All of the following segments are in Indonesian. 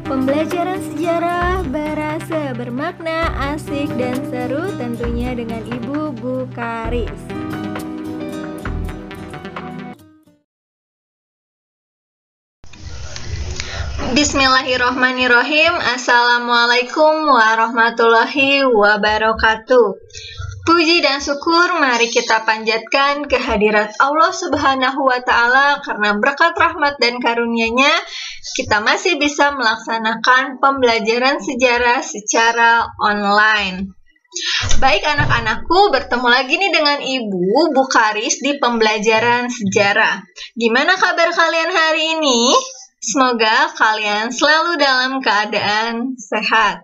Pembelajaran sejarah berasa bermakna, asik, dan seru tentunya dengan Ibu Bukaris. Bismillahirrohmanirrohim. Assalamualaikum warahmatullahi wabarakatuh. Puji dan syukur mari kita panjatkan kehadirat Allah Subhanahu wa Ta'ala, karena berkat rahmat dan karunia-Nya kita masih bisa melaksanakan pembelajaran sejarah secara online. Baik anak-anakku, bertemu lagi nih dengan Ibu Bukaris di pembelajaran sejarah. Gimana kabar kalian hari ini? Semoga kalian selalu dalam keadaan sehat.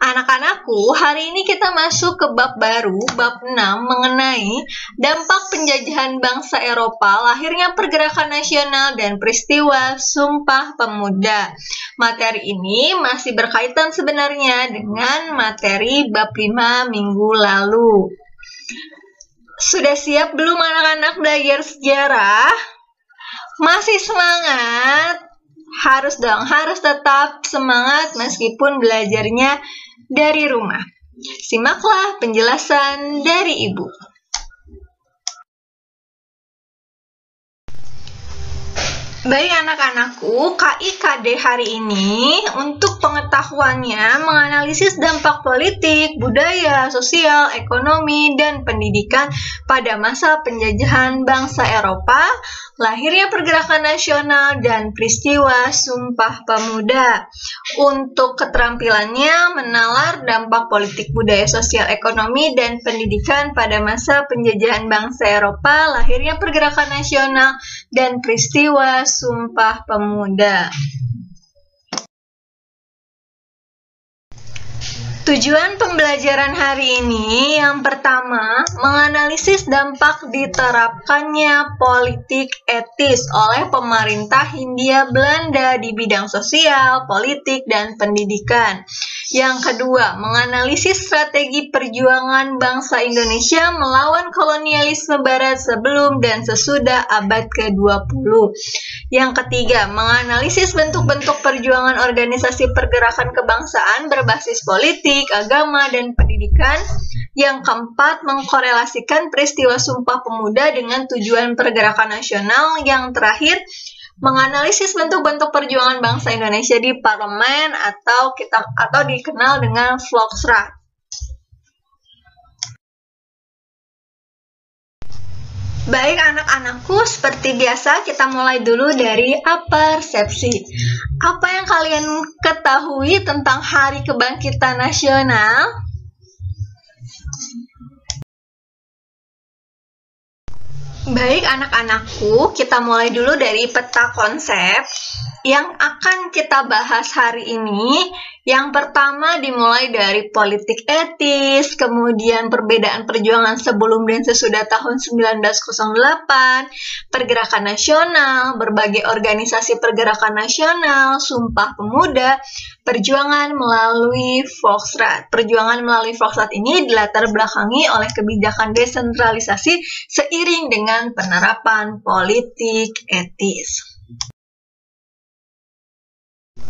Anak-anakku, hari ini kita masuk ke bab baru, bab 6, mengenai dampak penjajahan bangsa Eropa, lahirnya pergerakan nasional, dan peristiwa Sumpah Pemuda. Materi ini masih berkaitan sebenarnya dengan materi bab 5 minggu lalu. Sudah siap belum anak-anak belajar sejarah? Masih semangat? Harus dong, harus tetap semangat meskipun belajarnya dari rumah. Simaklah penjelasan dari Ibu. Baik anak-anakku, KIKD hari ini untuk pengetahuannya menganalisis dampak politik, budaya, sosial, ekonomi, dan pendidikan pada masa penjajahan bangsa Eropa, lahirnya pergerakan nasional, dan peristiwa Sumpah Pemuda. Untuk keterampilannya menalar dampak politik, budaya, sosial, ekonomi, dan pendidikan pada masa penjajahan bangsa Eropa, lahirnya pergerakan nasional, dan peristiwa Sumpah Pemuda. Tujuan pembelajaran hari ini yang pertama, menganalisis dampak diterapkannya politik etis oleh pemerintah Hindia Belanda di bidang sosial, politik, dan pendidikan. Yang kedua, menganalisis strategi perjuangan bangsa Indonesia melawan kolonialisme Barat sebelum dan sesudah abad ke-20. Yang ketiga, menganalisis bentuk-bentuk perjuangan organisasi pergerakan kebangsaan berbasis politik, agama, dan pendidikan. Yang keempat, mengkorelasikan peristiwa Sumpah Pemuda dengan tujuan pergerakan nasional. Yang terakhir, menganalisis bentuk-bentuk perjuangan bangsa Indonesia di parlemen atau dikenal dengan Volksraad. Baik anak-anakku, seperti biasa kita mulai dulu dari apersepsi. Apa yang kalian ketahui tentang Hari Kebangkitan Nasional? Baik anak-anakku, kita mulai dulu dari peta konsep yang akan kita bahas hari ini. Yang pertama dimulai dari politik etis, kemudian perbedaan perjuangan sebelum dan sesudah tahun 1908, pergerakan nasional, berbagai organisasi pergerakan nasional, Sumpah Pemuda, perjuangan melalui Volksraad. Perjuangan melalui Volksraad ini dilatar belakangi oleh kebijakan desentralisasi seiring dengan penerapan politik etis.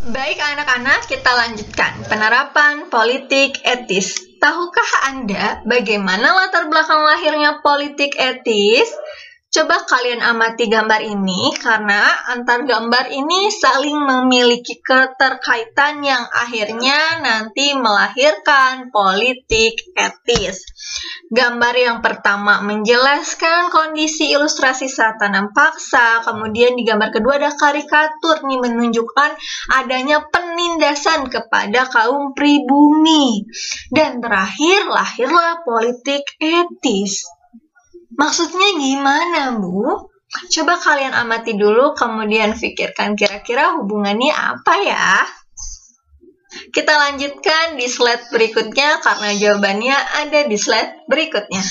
Baik anak-anak, kita lanjutkan. Penerapan politik etis. Tahukah Anda bagaimana latar belakang lahirnya politik etis? Coba kalian amati gambar ini, karena antar gambar ini saling memiliki keterkaitan yang akhirnya nanti melahirkan politik etis. Gambar yang pertama menjelaskan kondisi ilustrasi saat tanam paksa, kemudian di gambar kedua ada karikatur nih menunjukkan adanya penindasan kepada kaum pribumi. Dan terakhir lahirlah politik etis. Maksudnya gimana, Bu? Coba kalian amati dulu, kemudian pikirkan kira-kira hubungannya apa ya? Kita lanjutkan di slide berikutnya, karena jawabannya ada di slide berikutnya.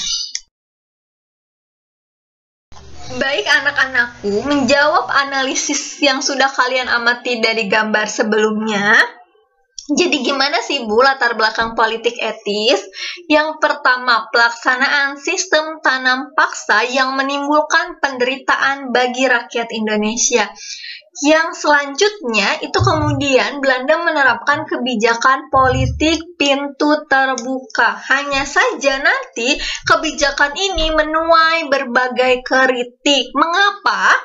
Baik anak-anakku, menjawab analisis yang sudah kalian amati dari gambar sebelumnya. Jadi gimana sih Bu latar belakang politik etis? Yang pertama, pelaksanaan sistem tanam paksa yang menimbulkan penderitaan bagi rakyat Indonesia. Yang selanjutnya itu kemudian Belanda menerapkan kebijakan politik pintu terbuka. Hanya saja nanti kebijakan ini menuai berbagai kritik. Mengapa?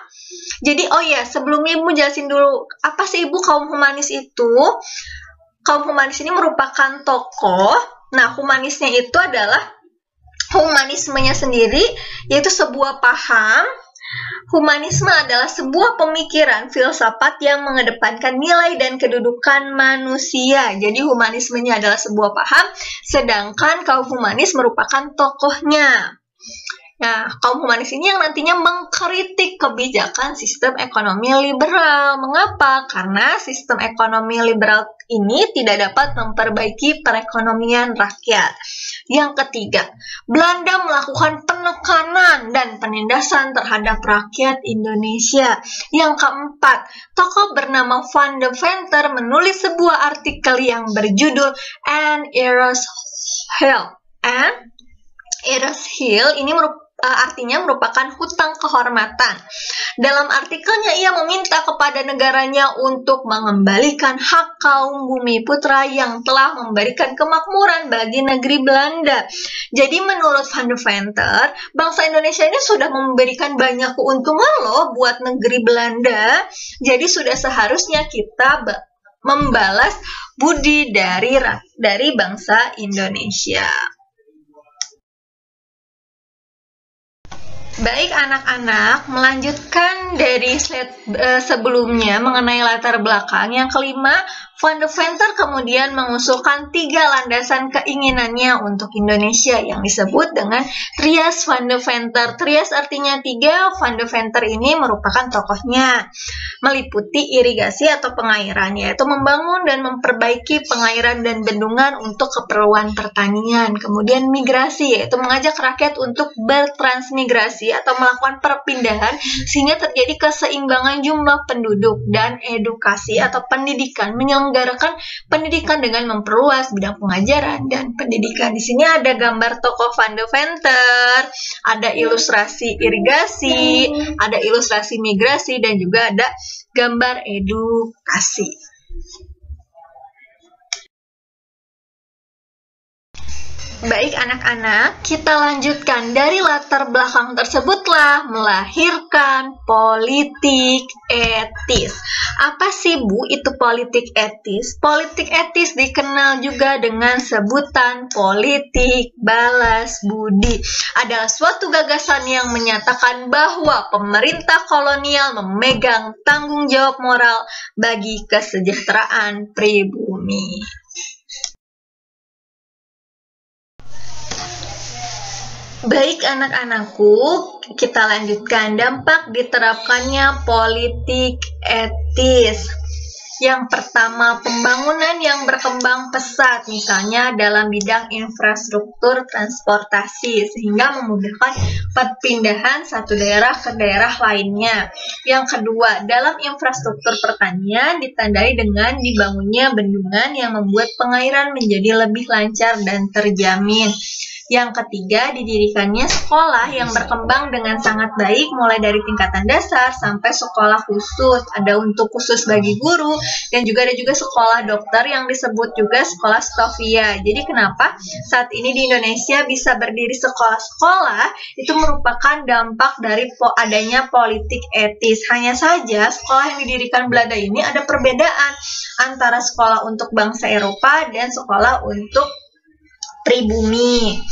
Jadi sebelumnya Ibu jelasin dulu, apa sih Ibu kaum humanis itu? Kaum humanis ini merupakan tokoh. Nah, humanisnya itu adalah humanismenya sendiri, yaitu sebuah paham. Humanisme adalah sebuah pemikiran filsafat yang mengedepankan nilai dan kedudukan manusia. Jadi humanismenya adalah sebuah paham, sedangkan kaum humanis merupakan tokohnya. Nah, kaum humanis ini yang nantinya mengkritik kebijakan sistem ekonomi liberal. Mengapa? Karena sistem ekonomi liberal ini tidak dapat memperbaiki perekonomian rakyat. Yang ketiga, Belanda melakukan penekanan dan penindasan terhadap rakyat Indonesia. Yang keempat, tokoh bernama Van de Venter menulis sebuah artikel yang berjudul An Era's Hill. Era's Hill ini artinya merupakan hutang kehormatan. Dalam artikelnya ia meminta kepada negaranya untuk mengembalikan hak kaum bumi putra yang telah memberikan kemakmuran bagi negeri Belanda. Jadi menurut Van de Venter, bangsa Indonesia ini sudah memberikan banyak keuntungan loh buat negeri Belanda. Jadi sudah seharusnya kita membalas budi dari bangsa Indonesia. Baik anak-anak, melanjutkan dari slide sebelumnya mengenai latar belakang. Yang kelima, Van de Venter kemudian mengusulkan 3 landasan keinginannya untuk Indonesia yang disebut dengan Trias Van de Venter. Trias artinya 3, Van de Venter ini merupakan tokohnya. Meliputi irigasi atau pengairan, yaitu membangun dan memperbaiki pengairan dan bendungan untuk keperluan pertanian. Kemudian migrasi, yaitu mengajak rakyat untuk bertransmigrasi atau melakukan perpindahan sehingga terjadi keseimbangan jumlah penduduk. Dan edukasi atau pendidikan, menyelenggarakan pendidikan dengan memperluas bidang pengajaran dan pendidikan. Di sini ada gambar tokoh Van de Venter, ada ilustrasi irigasi, ada ilustrasi migrasi, dan juga ada gambar edukasi. Baik anak-anak, kita lanjutkan. Dari latar belakang tersebutlah melahirkan politik etis. Apa sih Bu itu politik etis? Politik etis dikenal juga dengan sebutan politik balas budi. Adalah suatu gagasan yang menyatakan bahwa pemerintah kolonial memegang tanggung jawab moral bagi kesejahteraan pribumi. Baik anak-anakku, kita lanjutkan dampak diterapkannya politik etis. Yang pertama, pembangunan yang berkembang pesat, misalnya dalam bidang infrastruktur transportasi, sehingga memudahkan perpindahan satu daerah ke daerah lainnya. Yang kedua, dalam infrastruktur pertanian ditandai dengan dibangunnya bendungan yang membuat pengairan menjadi lebih lancar dan terjamin. Yang ketiga, didirikannya sekolah yang berkembang dengan sangat baik mulai dari tingkatan dasar sampai sekolah khusus. Ada untuk khusus bagi guru dan juga ada juga sekolah dokter yang disebut juga sekolah Stovia. Jadi kenapa saat ini di Indonesia bisa berdiri sekolah-sekolah itu merupakan dampak dari adanya politik etis. Hanya saja sekolah yang didirikan Belanda ini ada perbedaan antara sekolah untuk bangsa Eropa dan sekolah untuk pribumi.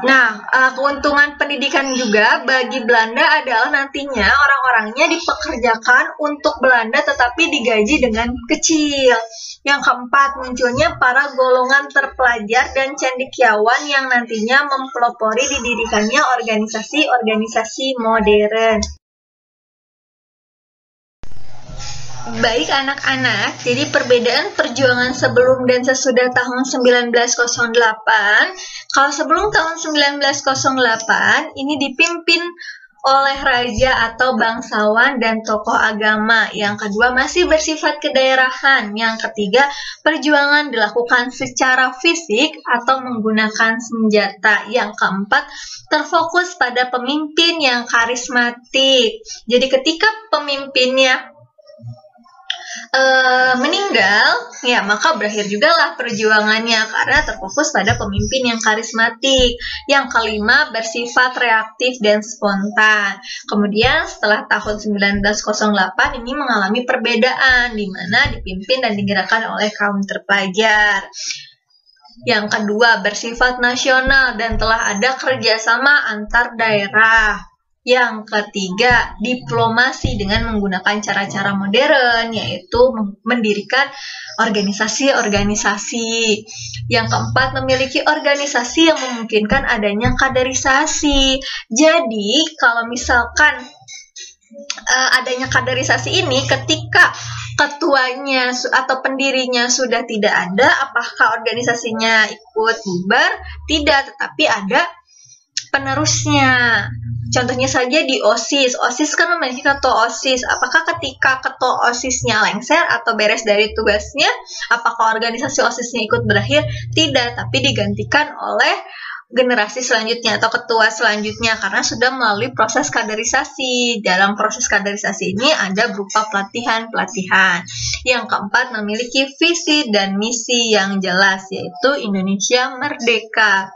Nah, keuntungan pendidikan juga bagi Belanda adalah nantinya orang-orangnya dipekerjakan untuk Belanda tetapi digaji dengan kecil. Yang keempat, munculnya para golongan terpelajar dan cendekiawan yang nantinya mempelopori didirikannya organisasi-organisasi modern. Baik anak-anak, jadi perbedaan perjuangan sebelum dan sesudah tahun 1908. Kalau sebelum tahun 1908, ini dipimpin oleh raja atau bangsawan dan tokoh agama. Yang kedua, masih bersifat kedaerahan. Yang ketiga, perjuangan dilakukan secara fisik atau menggunakan senjata. Yang keempat, terfokus pada pemimpin yang karismatik. Jadi ketika pemimpinnya meninggal, ya maka berakhir juga lah perjuangannya karena terfokus pada pemimpin yang karismatik. Yang kelima, bersifat reaktif dan spontan. Kemudian setelah tahun 1908 ini mengalami perbedaan di mana dipimpin dan digerakkan oleh kaum terpelajar. Yang kedua, bersifat nasional dan telah ada kerjasama antar daerah. Yang ketiga, diplomasi dengan menggunakan cara-cara modern, yaitu mendirikan organisasi-organisasi. Yang keempat, memiliki organisasi yang memungkinkan adanya kaderisasi. Jadi, kalau misalkan adanya kaderisasi ini, ketika ketuanya atau pendirinya sudah tidak ada, apakah organisasinya ikut bubar? Tidak, tetapi ada penerusnya. Contohnya saja di OSIS. OSIS kan memiliki ketua OSIS. Apakah ketika ketua OSISnya lengser atau beres dari tugasnya, apakah organisasi OSISnya ikut berakhir? Tidak, tapi digantikan oleh generasi selanjutnya atau ketua selanjutnya karena sudah melalui proses kaderisasi. Dalam proses kaderisasi ini ada berupa pelatihan-pelatihan. Yang keempat, memiliki visi dan misi yang jelas, yaitu Indonesia Merdeka.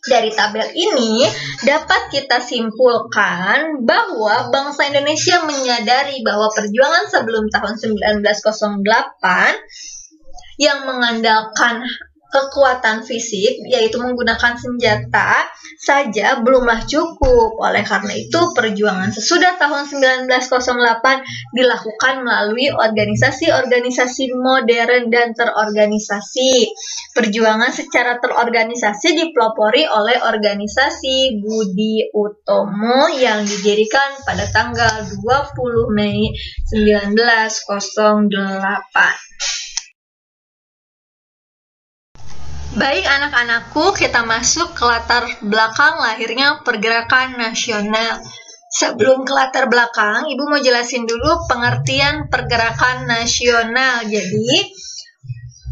Dari tabel ini dapat kita simpulkan bahwa bangsa Indonesia menyadari bahwa perjuangan sebelum tahun 1908 yang mengandalkan kekuatan fisik, yaitu menggunakan senjata saja belumlah cukup. Oleh karena itu, perjuangan sesudah tahun 1908 dilakukan melalui organisasi-organisasi modern dan terorganisasi. Perjuangan secara terorganisasi dipelopori oleh organisasi Budi Utomo yang didirikan pada tanggal 20 Mei 1908. Baik anak-anakku, kita masuk ke latar belakang lahirnya pergerakan nasional. Sebelum ke latar belakang, Ibu mau jelasin dulu pengertian pergerakan nasional. Jadi,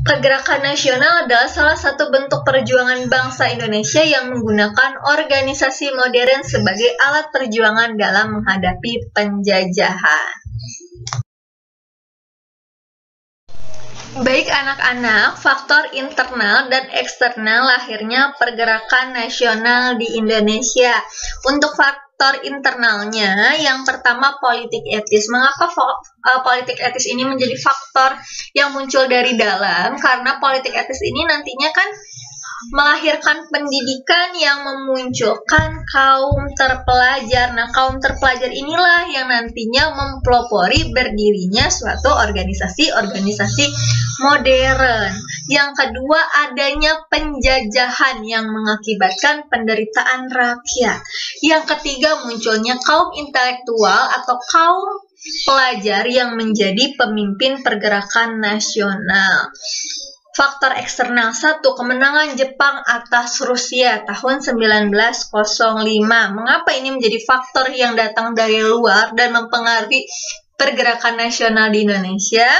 pergerakan nasional adalah salah satu bentuk perjuangan bangsa Indonesia yang menggunakan organisasi modern sebagai alat perjuangan dalam menghadapi penjajahan. Baik anak-anak, faktor internal dan eksternal lahirnya pergerakan nasional di Indonesia. Untuk faktor internalnya, yang pertama politik etis. Mengapa politik etis ini menjadi faktor yang muncul dari dalam? Karena politik etis ini nantinya kan melahirkan pendidikan yang memunculkan kaum terpelajar. Nah, kaum terpelajar inilah yang nantinya mempelopori berdirinya suatu organisasi-organisasi modern. Yang kedua, adanya penjajahan yang mengakibatkan penderitaan rakyat. Yang ketiga, munculnya kaum intelektual atau kaum pelajar yang menjadi pemimpin pergerakan nasional. Faktor eksternal 1, kemenangan Jepang atas Rusia tahun 1905. Mengapa ini menjadi faktor yang datang dari luar dan mempengaruhi pergerakan nasional di Indonesia?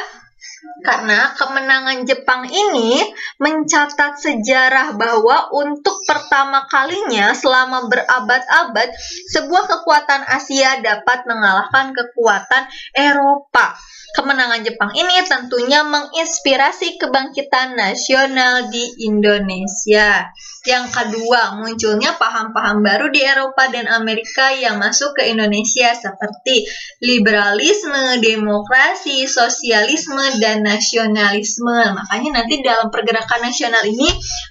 Karena kemenangan Jepang ini mencatat sejarah bahwa untuk pertama kalinya selama berabad-abad, sebuah kekuatan Asia dapat mengalahkan kekuatan Eropa. Kemenangan Jepang ini tentunya menginspirasi kebangkitan nasional di Indonesia. Yang kedua, munculnya paham-paham baru di Eropa dan Amerika yang masuk ke Indonesia seperti liberalisme, demokrasi, sosialisme, dan nasionalisme. Makanya nanti dalam pergerakan nasional ini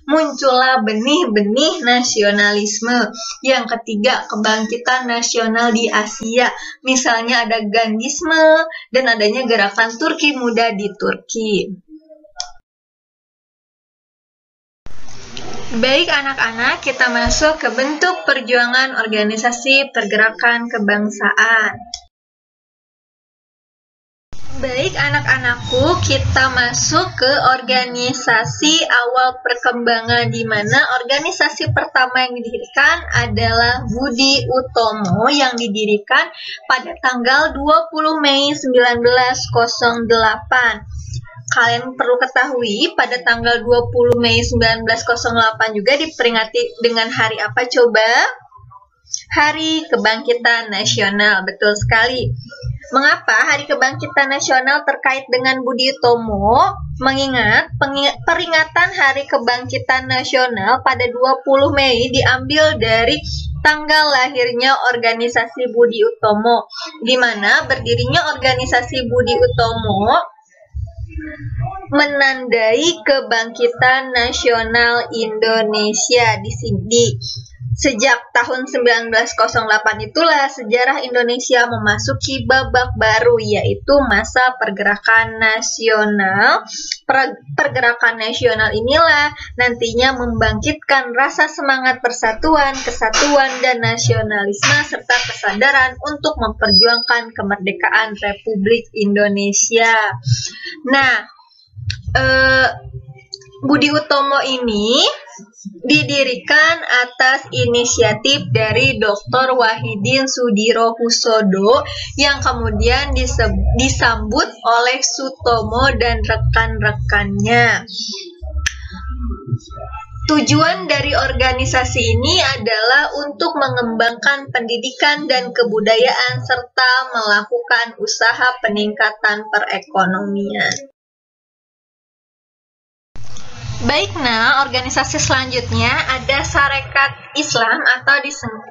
muncullah benih-benih nasionalisme. Yang ketiga, kebangkitan nasional di Asia. Misalnya ada Gandhisme dan adanya gerakan Turki Muda di Turki. Baik anak-anak, kita masuk ke bentuk perjuangan organisasi pergerakan kebangsaan. Baik anak-anakku, kita masuk ke organisasi awal perkembangan, di mana organisasi pertama yang didirikan adalah Budi Utomo yang didirikan pada tanggal 20 Mei 1908. Kalian perlu ketahui pada tanggal 20 Mei 1908 juga diperingati dengan hari apa coba? Hari Kebangkitan Nasional, betul sekali. Mengapa Hari Kebangkitan Nasional terkait dengan Budi Utomo? Mengingat peringatan Hari Kebangkitan Nasional pada 20 Mei diambil dari tanggal lahirnya organisasi Budi Utomo, di mana berdirinya organisasi Budi Utomo menandai kebangkitan nasional Indonesia di sini. Sejak tahun 1908 itulah sejarah Indonesia memasuki babak baru, yaitu masa pergerakan nasional. Pergerakan nasional inilah nantinya membangkitkan rasa semangat persatuan, kesatuan, dan nasionalisme serta kesadaran untuk memperjuangkan kemerdekaan Republik Indonesia. Nah, Budi Utomo ini didirikan atas inisiatif dari Dr. Wahidin Sudirohusodo yang kemudian disambut oleh Sutomo dan rekan-rekannya. Tujuan dari organisasi ini adalah untuk mengembangkan pendidikan dan kebudayaan serta melakukan usaha peningkatan perekonomian. Baik, nah, organisasi selanjutnya ada Sarekat Islam atau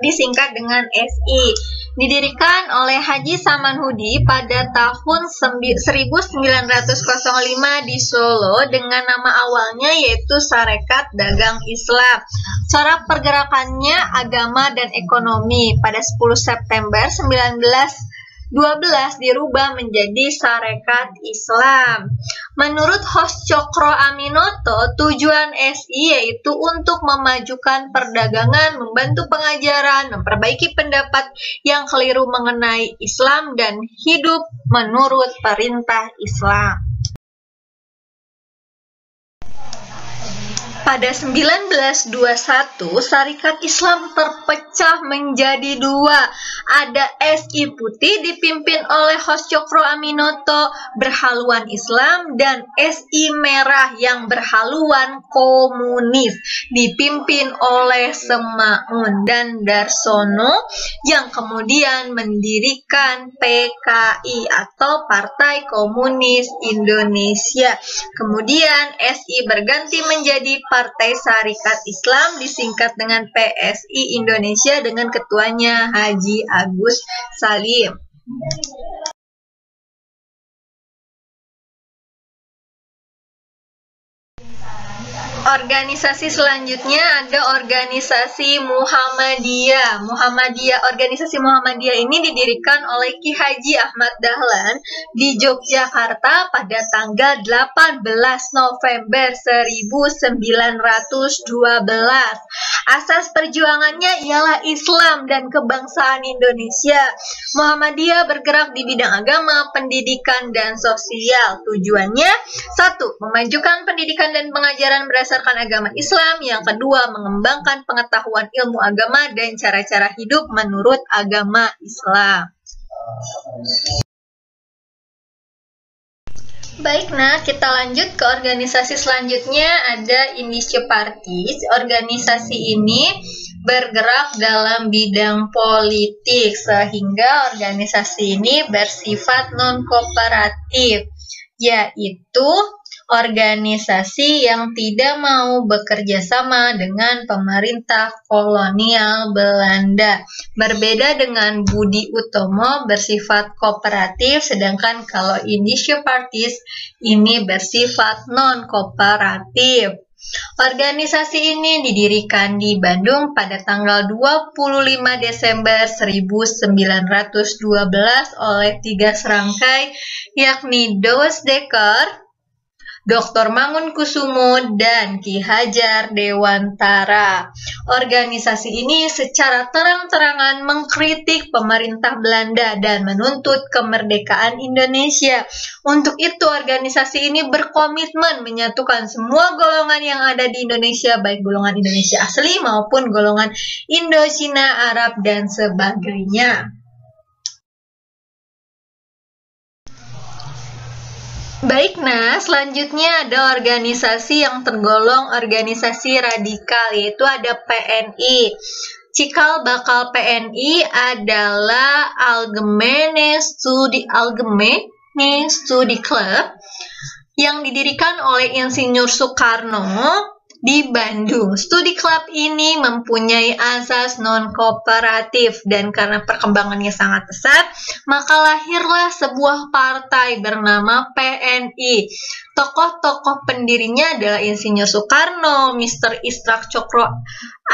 disingkat dengan SI. Didirikan oleh Haji Samanhudi pada tahun 1905 di Solo dengan nama awalnya yaitu Sarekat Dagang Islam. Cara pergerakannya agama dan ekonomi. Pada 10 September 1912 dirubah menjadi Sarekat Islam. Menurut Hos Cokro Aminoto, tujuan SI yaitu untuk memajukan perdagangan, membantu pengajaran, memperbaiki pendapat yang keliru mengenai Islam, dan hidup menurut perintah Islam. Pada 1921, Sarekat Islam terpecah menjadi dua. Ada SI Putih dipimpin oleh Hos Cokro Aminoto berhaluan Islam, dan SI Merah yang berhaluan komunis dipimpin oleh Semaun dan Darsono yang kemudian mendirikan PKI atau Partai Komunis Indonesia. Kemudian SI berganti menjadi Partai Sarekat Islam disingkat dengan PSI Indonesia dengan ketuanya Haji Agus Salim. Organisasi selanjutnya ada organisasi Muhammadiyah. Organisasi Muhammadiyah ini didirikan oleh Ki Haji Ahmad Dahlan di Yogyakarta pada tanggal 18 November 1912. Asas perjuangannya ialah Islam dan kebangsaan Indonesia. Muhammadiyah bergerak di bidang agama, pendidikan, dan sosial. Tujuannya, 1. Memajukan pendidikan dan pengajaran berdasarkan agama Islam. Yang kedua, mengembangkan pengetahuan ilmu agama dan cara-cara hidup menurut agama Islam. Baik, nah kita lanjut ke organisasi selanjutnya, ada Indische Parties. Organisasi ini bergerak dalam bidang politik sehingga organisasi ini bersifat non-kooperatif, yaitu organisasi yang tidak mau bekerja sama dengan pemerintah kolonial Belanda. Berbeda dengan Budi Utomo bersifat kooperatif, sedangkan kalau Indische Parties ini bersifat non-kooperatif. Organisasi ini didirikan di Bandung pada tanggal 25 Desember 1912 oleh 3 serangkai, yakni Douwe Dekker, Dr. Mangunkusumo, dan Ki Hajar Dewantara. Organisasi ini secara terang-terangan mengkritik pemerintah Belanda dan menuntut kemerdekaan Indonesia. Untuk itu, organisasi ini berkomitmen menyatukan semua golongan yang ada di Indonesia, baik golongan Indonesia asli maupun golongan Indo-Cina, Arab, dan sebagainya. Baik, nah selanjutnya ada organisasi yang tergolong organisasi radikal, yaitu ada PNI. Cikal bakal PNI adalah Algemene Studi Club yang didirikan oleh Insinyur Soekarno di Bandung. Studi Club ini mempunyai asas non-kooperatif dan karena perkembangannya sangat pesat, maka lahirlah sebuah partai bernama PNI. Tokoh-tokoh pendirinya adalah Insinyur Soekarno, Mr. Istrak Cokro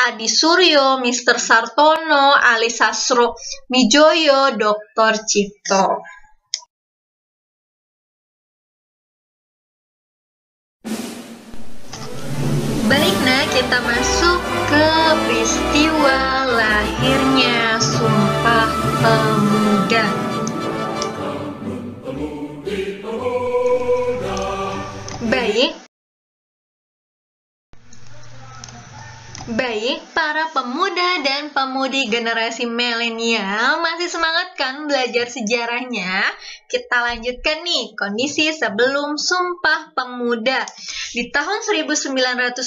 Adi Suryo, Mr. Sartono, Ali Sasro Mijoyo, Dr. Cipto. Baik, nah kita masuk ke peristiwa lahirnya Sumpah Pemuda. Baik, para pemuda dan pemudi generasi milenial masih semangat kan belajar sejarahnya? Kita lanjutkan nih kondisi sebelum Sumpah Pemuda. Di tahun 1927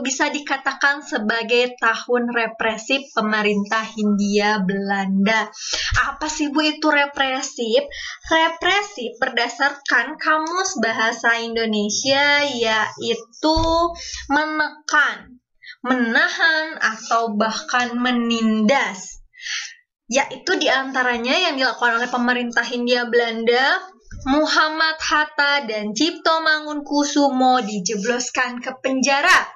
bisa dikatakan sebagai tahun represif pemerintah Hindia Belanda. Apa sih Bu itu represif? Represif berdasarkan Kamus Bahasa Indonesia yaitu menekan, menahan, atau bahkan menindas. Yaitu diantaranya yang dilakukan oleh pemerintah Hindia Belanda, Muhammad Hatta dan Cipto Mangunkusumo dijebloskan ke penjara.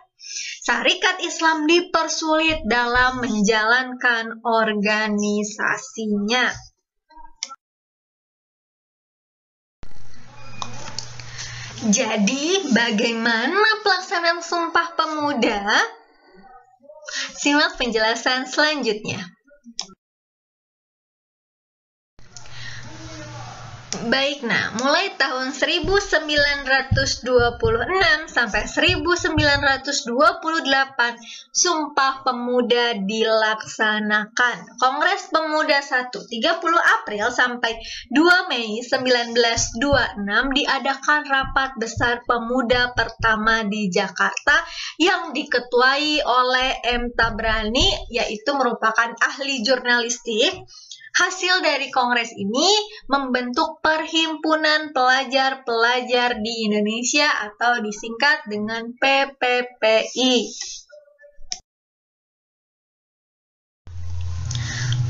Syarikat Islam dipersulit dalam menjalankan organisasinya. Jadi, bagaimana pelaksanaan Sumpah Pemuda? Simak penjelasan selanjutnya. Baik, nah, mulai tahun 1926 sampai 1928, Sumpah Pemuda dilaksanakan. Kongres Pemuda 1, 30 April sampai 2 Mei 1926 diadakan rapat besar pemuda pertama di Jakarta yang diketuai oleh M. Tabrani, yaitu merupakan ahli jurnalistik. Hasil dari kongres ini membentuk Perhimpunan Pelajar-Pelajar di Indonesia atau disingkat dengan PPPI.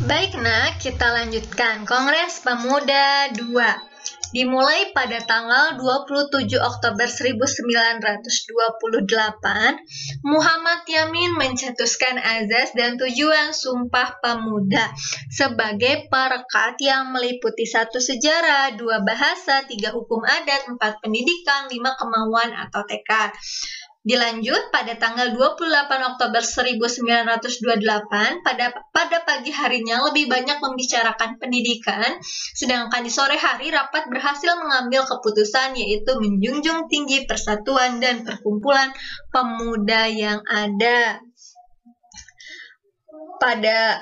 Baik, nah kita lanjutkan. Kongres Pemuda 2 dimulai pada tanggal 27 Oktober 1928. Muhammad Yamin mencetuskan azas dan tujuan Sumpah Pemuda sebagai perekat yang meliputi 1 sejarah, 2 bahasa, 3 hukum adat, 4 pendidikan, 5 kemauan atau tekad. Dilanjut pada tanggal 28 Oktober 1928, pada pagi harinya lebih banyak membicarakan pendidikan, sedangkan di sore hari rapat berhasil mengambil keputusan yaitu menjunjung tinggi persatuan dan perkumpulan pemuda yang ada. Pada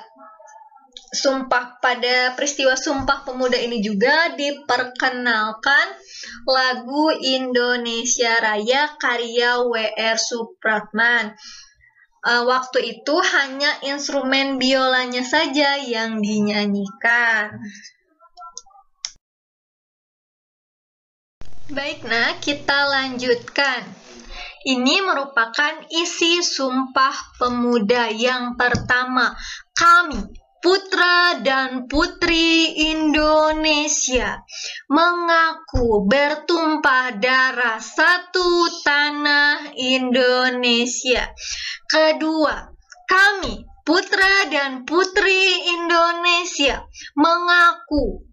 peristiwa Sumpah Pemuda ini juga diperkenalkan lagu Indonesia Raya karya W.R. Supratman. Waktu itu hanya instrumen biolanya saja yang dinyanyikan. Baik, nah kita lanjutkan. Ini merupakan isi Sumpah Pemuda yang pertama. Kami, putra dan putri Indonesia, mengaku bertumpah darah satu tanah Indonesia. Kedua, kami, putra dan putri Indonesia, mengaku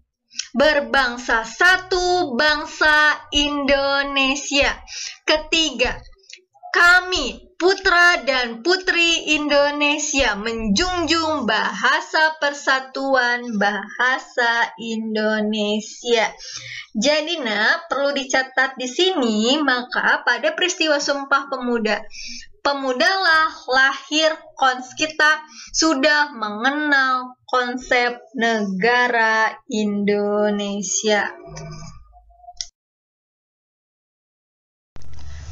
berbangsa satu bangsa Indonesia. Ketiga, kami, putra dan putri Indonesia, menjunjung bahasa persatuan bahasa Indonesia. Jadi, perlu dicatat di sini, maka pada peristiwa Sumpah Pemudalah lahir kita sudah mengenal konsep negara Indonesia.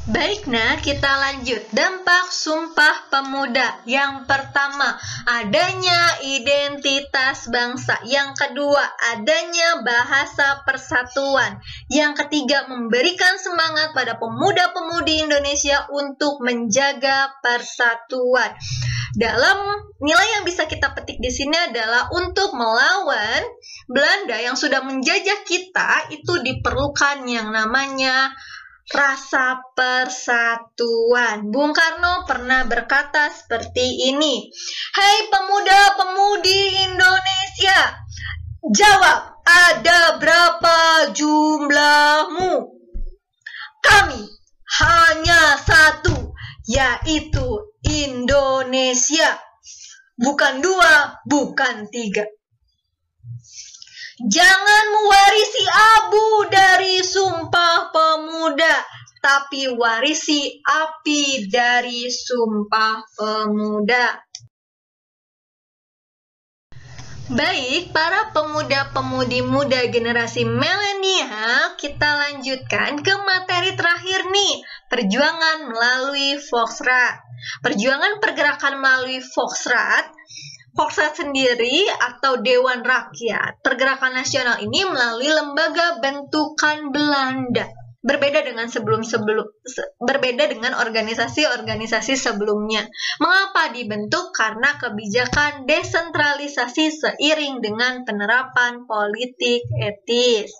Baik, nah kita lanjut. Dampak Sumpah Pemuda. Yang pertama, adanya identitas bangsa. Yang kedua, adanya bahasa persatuan. Yang ketiga, memberikan semangat pada pemuda-pemudi Indonesia untuk menjaga persatuan. Dalam nilai yang bisa kita petik di sini adalah untuk melawan Belanda yang sudah menjajah kita, itu diperlukan yang namanya rasa persatuan. Bung Karno pernah berkata seperti ini, "Hai pemuda-pemudi Indonesia, jawab, ada berapa jumlahmu? Kami hanya satu, yaitu Indonesia. Bukan dua, bukan tiga. Jangan mewarisi abu dari Sumpah Pemuda, tapi warisi api dari Sumpah Pemuda." Baik, para pemuda-pemudi muda generasi milenial, kita lanjutkan ke materi terakhir nih, perjuangan melalui Volksraad. Perjuangan pergerakan melalui Volksraad sendiri atau Dewan Rakyat Pergerakan Nasional ini melalui lembaga bentukan Belanda. Berbeda dengan organisasi-organisasi sebelumnya. Mengapa dibentuk? Karena kebijakan desentralisasi seiring dengan penerapan politik etis.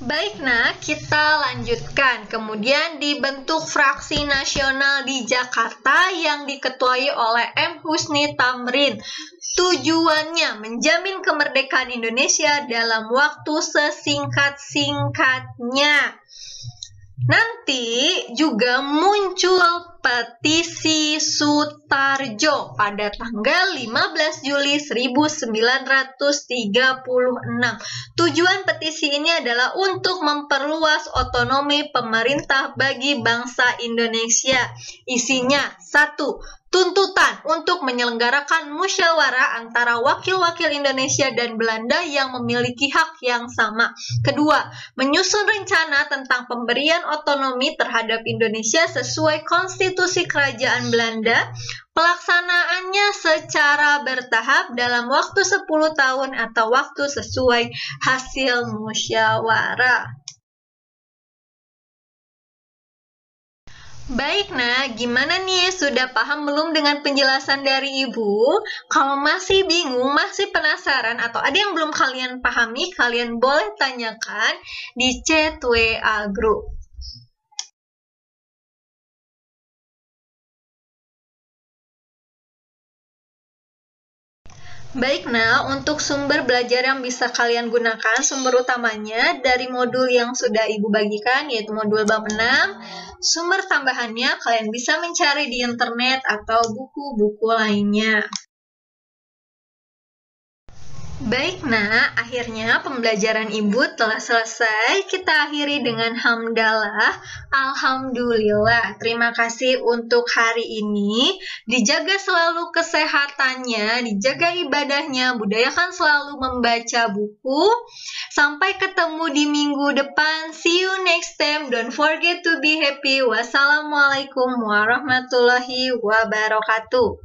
Baik, nah kita lanjutkan. Kemudian dibentuk Fraksi Nasional di Jakarta yang diketuai oleh M. Husni Tamrin. Tujuannya menjamin kemerdekaan Indonesia dalam waktu sesingkat-singkatnya. Nanti juga muncul petisi Sutarjo pada tanggal 15 Juli 1936. Tujuan petisi ini adalah untuk memperluas otonomi pemerintah bagi bangsa Indonesia. Isinya, 1. Tuntutan untuk menyelenggarakan musyawarah antara wakil-wakil Indonesia dan Belanda yang memiliki hak yang sama. Kedua, menyusun rencana tentang pemberian otonomi terhadap Indonesia sesuai konstitusi kerajaan Belanda, pelaksanaannya secara bertahap dalam waktu 10 tahun atau waktu sesuai hasil musyawarah. Baik, nah gimana nih? Sudah paham belum dengan penjelasan dari Ibu? Kalau masih bingung, masih penasaran, atau ada yang belum kalian pahami, kalian boleh tanyakan di chat WA Group. Baik, nah untuk sumber belajar yang bisa kalian gunakan, sumber utamanya dari modul yang sudah Ibu bagikan, yaitu modul bab 6. Sumber tambahannya kalian bisa mencari di internet atau buku-buku lainnya. Baik, nah akhirnya pembelajaran Ibu telah selesai. Kita akhiri dengan hamdalah. Alhamdulillah. Terima kasih untuk hari ini. Dijaga selalu kesehatannya, dijaga ibadahnya, budayakan selalu membaca buku. Sampai ketemu di minggu depan. See you next time. Don't forget to be happy. Wassalamualaikum warahmatullahi wabarakatuh.